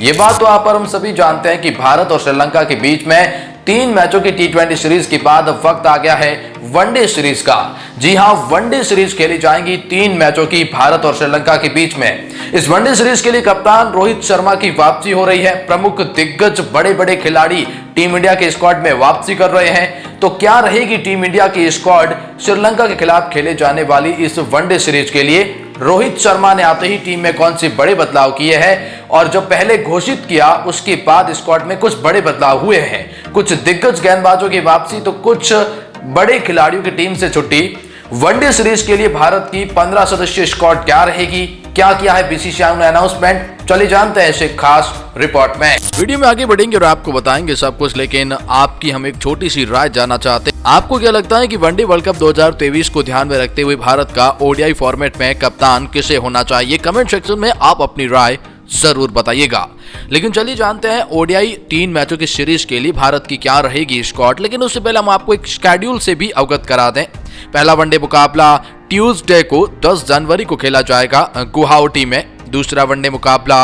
ये बात तो आप और हम सभी जानते हैं कि भारत और श्रीलंका के बीच में 3 मैचों की टी20 सीरीज के बाद वक्त आ गया है वनडे सीरीज का। जी हां, वनडे सीरीज खेली जाएंगी 3 मैचों की भारत और श्रीलंका के बीच में। इस वनडे सीरीज के लिए कप्तान रोहित शर्मा की वापसी हो रही है। प्रमुख दिग्गज बड़े बड़े खिलाड़ी टीम इंडिया के स्क्वाड में वापसी कर रहे हैं। तो क्या रहेगी टीम इंडिया की स्क्वाड श्रीलंका के खिलाफ खेले जाने वाली इस वनडे सीरीज के लिए? रोहित शर्मा ने आते ही टीम में कौन से बड़े बदलाव किए हैं और जो पहले घोषित किया उसके बाद स्क्वाड में कुछ बड़े बदलाव हुए हैं। कुछ दिग्गज गेंदबाजों की वापसी तो कुछ बड़े खिलाड़ियों की टीम से छुट्टी। वनडे सीरीज के लिए भारत की 15 सदस्यीय स्क्वाड क्या रहेगी, क्या किया है बीसीसीआई ने अनाउंसमेंट, चलिए जानते हैं इसे खास रिपोर्ट में। वीडियो में आगे बढ़ेंगे और आपको बताएंगे सब कुछ, लेकिन आपकी हम एक छोटी सी राय जानना चाहते हैं। आपको क्या लगता है कि वनडे वर्ल्ड कप 2023 को ध्यान में रखते हुए भारत का ओडीआई फॉर्मेट में कप्तान किसे होना चाहिए? कमेंट सेक्शन में आप अपनी राय जरूर बताइएगा। लेकिन चलिए जानते हैं ओडीआई 3 मैचों की सीरीज के लिए भारत की क्या रहेगी स्क्वाड। लेकिन उससे पहले हम आपको एक शेड्यूल से भी अवगत करा दें। पहला वनडे मुकाबला ट्यूसडे को 10 जनवरी को खेला जाएगा गुवाहाटी में। दूसरा वनडे मुकाबला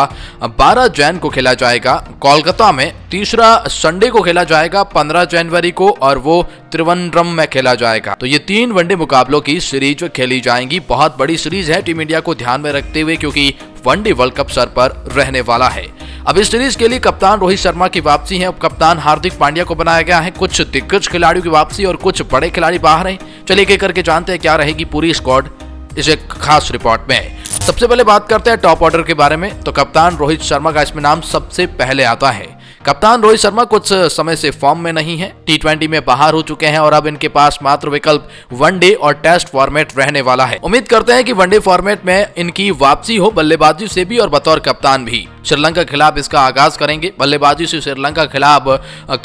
12 जैन को खेला जाएगा कोलकाता में। तीसरा संडे को खेला जाएगा 15 जनवरी को और वो त्रिवेंद्रम में खेला जाएगा। तो ये 3 वनडे मुकाबलों की सीरीज खेली जाएंगी। बहुत बड़ी सीरीज है टीम इंडिया को ध्यान में रखते हुए, क्योंकि वनडे वर्ल्ड कप सर पर रहने वाला है। अब इस सीरीज के लिए कप्तान रोहित शर्मा की वापसी है। कप्तान हार्दिक पांड्या को बनाया गया है। कुछ दिग्गज खिलाड़ियों की वापसी और कुछ बड़े खिलाड़ी बाहर हैं। चलिए एक एक करके जानते हैं क्या रहेगी पूरी स्क्वाड इस एक खास रिपोर्ट में। सबसे पहले बात करते हैं टॉप ऑर्डर के बारे में। तो कप्तान रोहित शर्मा का इसमें नाम सबसे पहले आता है। कप्तान रोहित शर्मा कुछ समय से फॉर्म में नहीं है, टी20 में बाहर हो चुके हैं और अब इनके पास मात्र विकल्प वनडे और टेस्ट फॉर्मेट रहने वाला है। उम्मीद करते हैं कि वनडे फॉर्मेट में इनकी वापसी हो, बल्लेबाजी से भी और बतौर कप्तान भी। श्रीलंका के खिलाफ इसका आगाज करेंगे। बल्लेबाजी से श्रीलंका के खिलाफ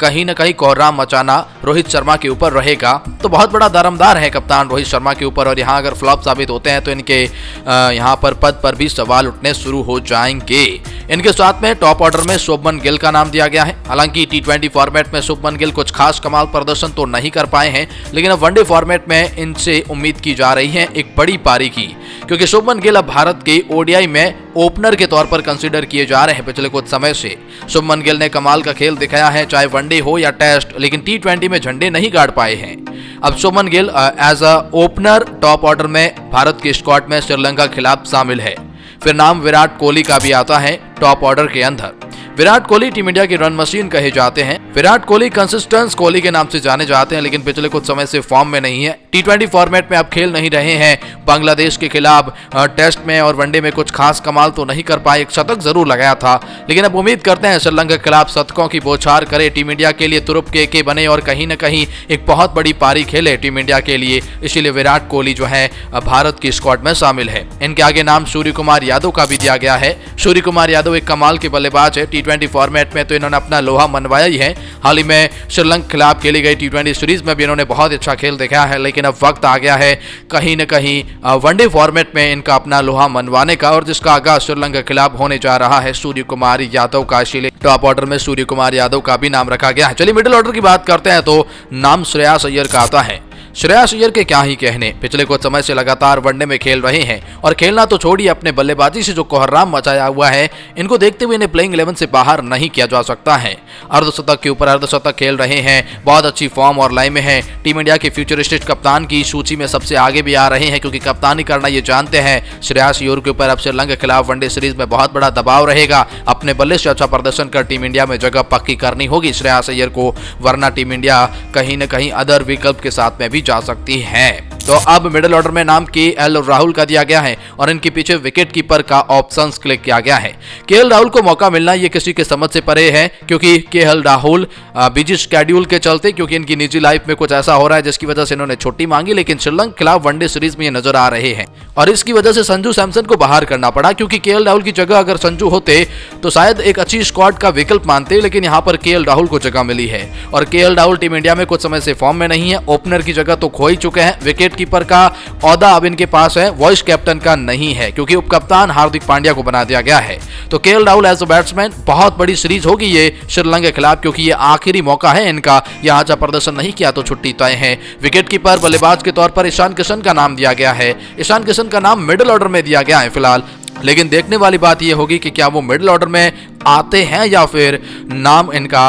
कहीं न कहीं कोहराम मचाना रोहित शर्मा के ऊपर रहेगा। तो बहुत बड़ा दारोमदार है कप्तान रोहित शर्मा के ऊपर और यहाँ अगर फ्लॉप साबित होते हैं तो इनके यहाँ पर पद पर भी सवाल उठने शुरू हो जाएंगे। इनके साथ में टॉप ऑर्डर में शुभमन गिल का नाम दिया गया है। हालांकि टी20 फॉर्मेट में शुभमन गिल कुछ खास कमाल प्रदर्शन तो नहीं कर पाए हैं, लेकिन अब वनडे फॉर्मेट में इनसे उम्मीद की जा रही है एक बड़ी पारी की, क्योंकि शुभमन गिल अब भारत के ओडीआई में ओपनर के तौर पर कंसीडर किए जा रहे हैं। पिछले कुछ समय से शुभमन गिल ने कमाल का खेल दिखाया है, चाहे वनडे हो या टेस्ट, लेकिन टी20 में झंडे नहीं गाड़ पाए हैं। अब Shubman Gill as a opener top order में भारत की स्क्वाड में श्रीलंका के खिलाफ शामिल है। फिर नाम विराट कोहली का भी आता है टॉप ऑर्डर के अंदर। विराट कोहली टीम इंडिया की रन मशीन कहे जाते हैं। विराट कोहली कंसिस्टेंस कोहली के नाम से जाने जाते हैं, लेकिन पिछले कुछ समय से फॉर्म में नहीं है। टी20 फॉर्मेट में अब खेल नहीं रहे हैं। बांग्लादेश के खिलाफ टेस्ट में और वनडे में कुछ खास कमाल तो नहीं कर पाए। एक शतक जरूर लगाया था, लेकिन अब उम्मीद करते हैं श्रीलंका के खिलाफ शतकों की बौछार करे, टीम इंडिया के लिए तुरुप के बने और कहीं न कहीं एक बहुत बड़ी पारी खेले टीम इंडिया के लिए। इसीलिए विराट कोहली जो है भारत की स्क्वाड में शामिल है। इनके आगे नाम सूर्य कुमार यादव का भी दिया गया है। सूर्य कुमार यादव एक कमाल के बल्लेबाज है। टी20 फॉर्मेट में तो इन्होंने अपना लोहा मनवाया ही है। हाल ही में श्रीलंका के खिलाफ खेली गई टी20 सीरीज में भी इन्होंने बहुत अच्छा खेल दिखाया है, लेकिन अब वक्त आ गया है कहीं न कहीं वनडे फॉर्मेट में इनका अपना लोहा मनवाने का, और जिसका आगाज श्रीलंका के खिलाफ होने जा रहा है सूर्य कुमार यादव का। इसीलिए टॉप ऑर्डर में सूर्य कुमार यादव का भी नाम रखा गया है। चलिए मिडिल ऑर्डर की बात करते हैं तो नाम श्रेयस अय्यर का आता है। श्रेयस अय्यर के क्या ही कहने, पिछले कुछ समय से लगातार वनडे में खेल रहे हैं और खेलना तो छोड़िए, अपने बल्लेबाजी से जो कोहराम मचाया हुआ है, इनको देखते हुए इन्हें प्लेइंग 11 से बाहर नहीं किया जा सकता है। अर्धशतक के ऊपर अर्धशतक खेल रहे हैं, बहुत अच्छी फॉर्म और लाइन में है। टीम इंडिया के फ्यूचरिस्टिक कप्तान की सूची में सबसे आगे भी आ रहे हैं, क्योंकि कप्तानी करना ये जानते हैं। श्रेयस अय्यर के ऊपर अब श्रीलंका के खिलाफ वनडे सीरीज में बहुत बड़ा दबाव रहेगा। अपने बल्ले से अच्छा प्रदर्शन कर टीम इंडिया में जगह पक्की करनी होगी श्रेयस अय्यर को, वरना टीम इंडिया कहीं न कहीं अदर विकल्प के साथ में भी जा सकती है। तो अब मिडिल ऑर्डर में नाम केएल राहुल का दिया गया है और इनके पीछे विकेट कीपर का ऑप्शंस क्लिक किया गया है। केएल राहुल को मौका मिलना ये किसी के समझ से परे है, क्योंकि केएल राहुल बिजी शेड्यूल के चलते, क्योंकि इनकी निजी लाइफ में कुछ ऐसा हो रहा है जिसकी वजह से इन्होंने छुट्टी मांगी, लेकिन श्रीलंका के खिलाफ वनडे सीरीज में ये नजर आ रहे हैं और इसकी वजह से संजू सैमसन को बाहर करना पड़ा। क्योंकि केएल राहुल की जगह अगर संजू होते तो शायद एक अच्छी स्क्वाड का विकल्प मानते, लेकिन यहाँ पर केएल राहुल को जगह मिली है और केएल राहुल टीम इंडिया में कुछ समय से फॉर्म में नहीं है। ओपनर की जगह तो खो ही चुके हैं। विकेट कीपर का ओहदा अब इनके पास है, वॉइस कैप्टन का नहीं है, क्योंकि उप कप्तान हार्दिक पांड्या को बना दिया गया है। तो KL Rahul as a batsman, बहुत बड़ी सीरीज होगी ये श्रीलंका के खिलाफ, क्योंकि ये आखिरी मौका है इनका। यहाँ अच्छा प्रदर्शन नहीं किया तो छुट्टी तय है। विकेट कीपर बल्लेबाज के तौर पर ईशान किशन का नाम दिया गया है। ईशान किशन का नाम मिडिल ऑर्डर में दिया गया है फिलहाल। लेकिन देखने वाली बात यह होगी कि क्या वो मिडिल ऑर्डर में आते हैं या फिर नाम इनका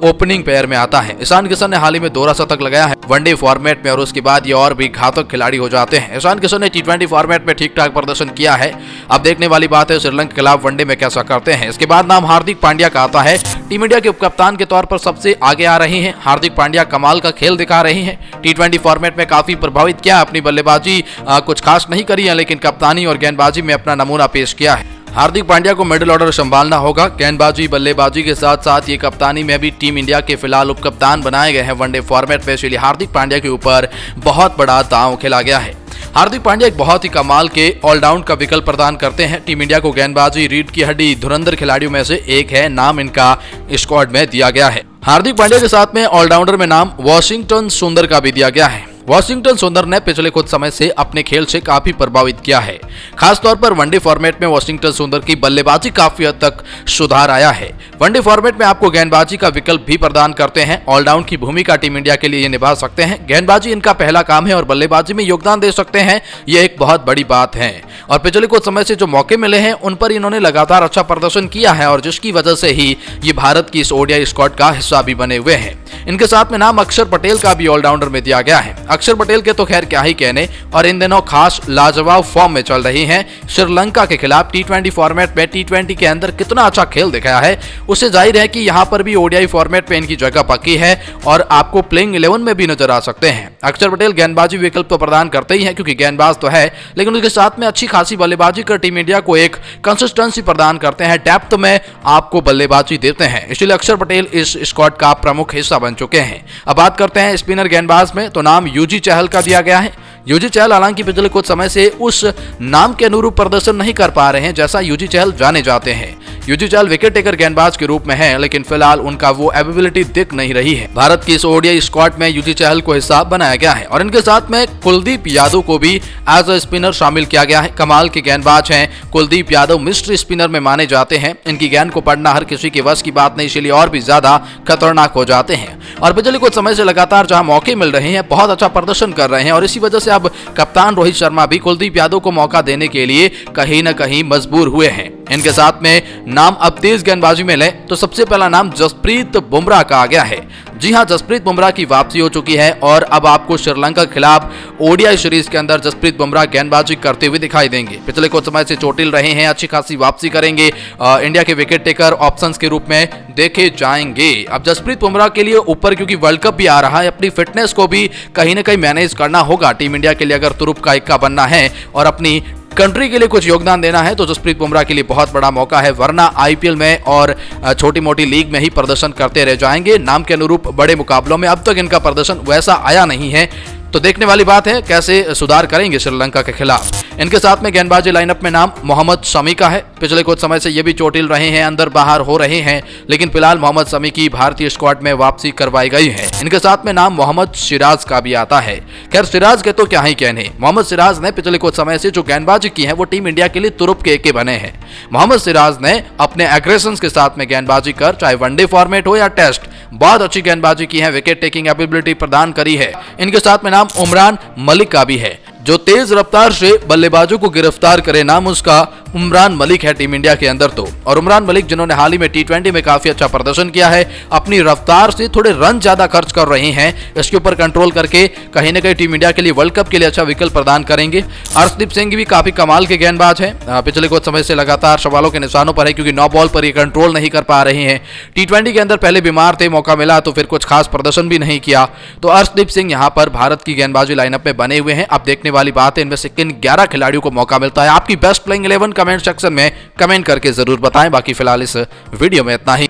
ओपनिंग पेयर में आता है। ईशान किशन ने हाल ही में दोहरा शतक लगाया है वनडे फॉर्मेट में और उसके बाद ये और भी घातक खिलाड़ी हो जाते हैं। ईशान किशन ने टी20 फॉर्मेट में ठीक ठाक प्रदर्शन किया है। अब देखने वाली बात है श्रीलंका के खिलाफ वनडे में कैसा करते हैं। इसके बाद नाम हार्दिक पांड्या का आता है। टीम इंडिया के उपकप्तान के तौर पर सबसे आगे आ रही हैं हार्दिक पांड्या, कमाल का खेल दिखा रही हैं। टी20 फॉर्मेट में काफी प्रभावित किया, अपनी बल्लेबाजी कुछ खास नहीं करी है, लेकिन कप्तानी और गेंदबाजी में अपना नमूना पेश किया है। हार्दिक पांड्या को मिडिल ऑर्डर संभालना होगा। गेंदबाजी बल्लेबाजी के साथ साथ ये कप्तानी में भी टीम इंडिया के फिलहाल उपकप्तान बनाए गए हैं वनडे फॉर्मेट में, इसलिए हार्दिक पांड्या के ऊपर बहुत बड़ा दांव खेला गया है। हार्दिक पांड्या एक बहुत ही कमाल के ऑलराउंड का विकल्प प्रदान करते हैं। टीम इंडिया को गेंदबाजी रीढ़ की हड्डी धुरंधर खिलाड़ियों में से एक है, नाम इनका स्क्वाड में दिया गया है। हार्दिक पांड्या के साथ में ऑलराउंडर में नाम वॉशिंगटन सुंदर का भी दिया गया है। वॉशिंगटन सुंदर ने पिछले कुछ समय से अपने खेल से काफी प्रभावित किया है। खासतौर पर वनडे फॉर्मेट में वॉशिंगटन सुंदर की बल्लेबाजी काफी हद तक सुधार आया है। वनडे फॉर्मेट में आपको गेंदबाजी का विकल्प भी प्रदान करते हैं। ऑलराउंड की भूमिका टीम इंडिया के लिए ये निभा सकते हैं। गेंदबाजी इनका पहला काम है और बल्लेबाजी में योगदान दे सकते हैं, ये एक बहुत बड़ी बात है। और पिछले कुछ समय से जो मौके मिले हैं उन पर इन्होंने लगातार अच्छा प्रदर्शन किया है और जिसकी वजह से ही ये भारत की इस ओडीआई स्क्वाड का हिस्सा भी बने हुए हैं। इनके साथ में नाम अक्षर पटेल का भी ऑलराउंडर में दिया गया है। अक्षर पटेल के तो खैर क्या ही कहने, और इन दिनों खास लाजवाब फॉर्म में चल रही हैं। श्रीलंका के खिलाफ टी20 फॉर्मेट में टी20 के अंदर कितना अच्छा खेल दिखाया है, उससे जाहिर है कि यहाँ पर भी ओडीआई फॉर्मेट में इनकी जगह पक्की है और आपको प्लेइंग 11 में भी नजर आ सकते हैं। अक्षर पटेल गेंदबाजी विकल्प तो प्रदान करते ही हैं क्योंकि गेंदबाज तो है, लेकिन उसके साथ में अच्छी खासी बल्लेबाजी कर टीम इंडिया को एक कंसिस्टेंसी प्रदान करते हैं, डेप्थ में आपको बल्लेबाजी देते हैं। इसलिए अक्षर पटेल इस स्क्वाड का प्रमुख हिस्सा बन चुके हैं। अब बात करते हैं स्पिनर गेंदबाज में, तो नाम यूजी चहल का दिया गया है। यूजी चहल हालांकि पिछले कुछ समय से उस नाम के अनुरूप प्रदर्शन नहीं कर पा रहे हैं जैसा यूजी चहल जाने जाते हैं। यूजी चहल विकेट टेकर गेंदबाज के रूप में है, लेकिन फिलहाल उनका वो एबिलिटी दिख नहीं रही है। भारत की इस ओडीआई स्क्वाड में यूजी चहल को हिस्सा बनाया गया है और इनके साथ में कुलदीप यादव को भी एज अ स्पिनर शामिल किया गया है। कमाल के गेंदबाज हैं कुलदीप यादव, मिस्ट्री स्पिनर में माने जाते हैं। इनकी गेंद को पढ़ना हर किसी के वश की बात नहीं, इसलिए और भी ज्यादा खतरनाक हो जाते हैं। और पिछले कुछ समय से लगातार जहां मौके मिल रहे हैं बहुत अच्छा प्रदर्शन कर रहे हैं और इसी वजह से अब कप्तान रोहित शर्मा भी कुलदीप यादव को मौका देने के लिए कहीं न कहीं मजबूर हुए हैं। इनके साथ में नाम अब तेज गेंदबाजी में लें तो सबसे पहला नाम जसप्रीत बुमराह का आ गया है। जी हां, जसप्रीत बुमराह की वापसी हो चुकी है और अब आपको श्रीलंका के खिलाफ ओडीआई सीरीज के अंदर जसप्रीत बुमराह गेंदबाजी करते हुए दिखाई देंगे। पिछले कुछ समय से चोटिल रहे हैं, अच्छी खासी वापसी करेंगे, इंडिया के विकेट टेकर ऑप्शंस के रूप में देखे जाएंगे। अब जसप्रीत बुमराह के लिए ऊपर क्योंकि वर्ल्ड कप भी आ रहा है, अपनी फिटनेस को भी कहीं ना कहीं मैनेज करना होगा टीम इंडिया के लिए। अगर तुरुप का इक्का बनना है और अपनी कंट्री के लिए कुछ योगदान देना है तो जसप्रीत बुमराह के लिए बहुत बड़ा मौका है, वरना आईपीएल में और छोटी मोटी लीग में ही प्रदर्शन करते रह जाएंगे। नाम के अनुरूप बड़े मुकाबलों में अब तक इनका प्रदर्शन वैसा आया नहीं है, तो देखने वाली बात है कैसे सुधार करेंगे श्रीलंका के खिलाफ। इनके साथ में गेंदबाजी लाइनअप में नाम मोहम्मद शमी का है। पिछले कुछ समय से ये भी चोटिल रहे हैं, अंदर बाहर हो रहे हैं, लेकिन फिलहाल मोहम्मद शमी की भारतीय स्क्वाड में वापसी करवाई गई है। इनके साथ में नाम मोहम्मद सिराज का भी आता है। खैर सिराज के तो क्या ही कहने, मोहम्मद सिराज ने पिछले कुछ समय से जो गेंदबाजी की है वो टीम इंडिया के लिए तुरुप के एके बने हैं। मोहम्मद सिराज ने अपने एग्रेशन के साथ में गेंदबाजी कर, चाहे वनडे फॉर्मेट हो या टेस्ट, बहुत अच्छी गेंदबाजी की है, विकेट टेकिंग एबिलिटी प्रदान करी है। इनके साथ में नाम उमरान मलिक का भी है। जो तेज रफ्तार से बल्लेबाजों को गिरफ्तार करे, नाम उसका उमरान मलिक है टीम इंडिया के अंदर तो। और उमरान मलिक जिन्होंने हाल ही में टी20 में काफी अच्छा प्रदर्शन किया है, अपनी रफ्तार से थोड़े रन ज्यादा खर्च कर रहे हैं, इसके ऊपर कंट्रोल करके कहीं ना कहीं टीम इंडिया के लिए वर्ल्ड कप के लिए अच्छा विकल्प प्रदान करेंगे। अर्शदीप सिंह भी काफी कमाल के गेंदबाज हैं, पिछले कुछ समय से लगातार सवालों के निशानों पर है क्योंकि 9 बॉल पर ये कंट्रोल नहीं कर पा रहे हैं। टी20 के अंदर पहले बीमार थे, मौका मिला तो फिर कुछ खास प्रदर्शन भी नहीं किया, तो अर्शदीप सिंह यहाँ पर भारत की गेंदबाजी लाइनअप में बने हुए हैं। अब देखने वाली बात है इनमें से किन 11 खिलाड़ियों को मौका मिलता है। आपकी बेस्ट प्लेइंग 11 कमेंट सेक्शन में कमेंट करके जरूर बताएं। बाकी फिलहाल इस वीडियो में इतना ही।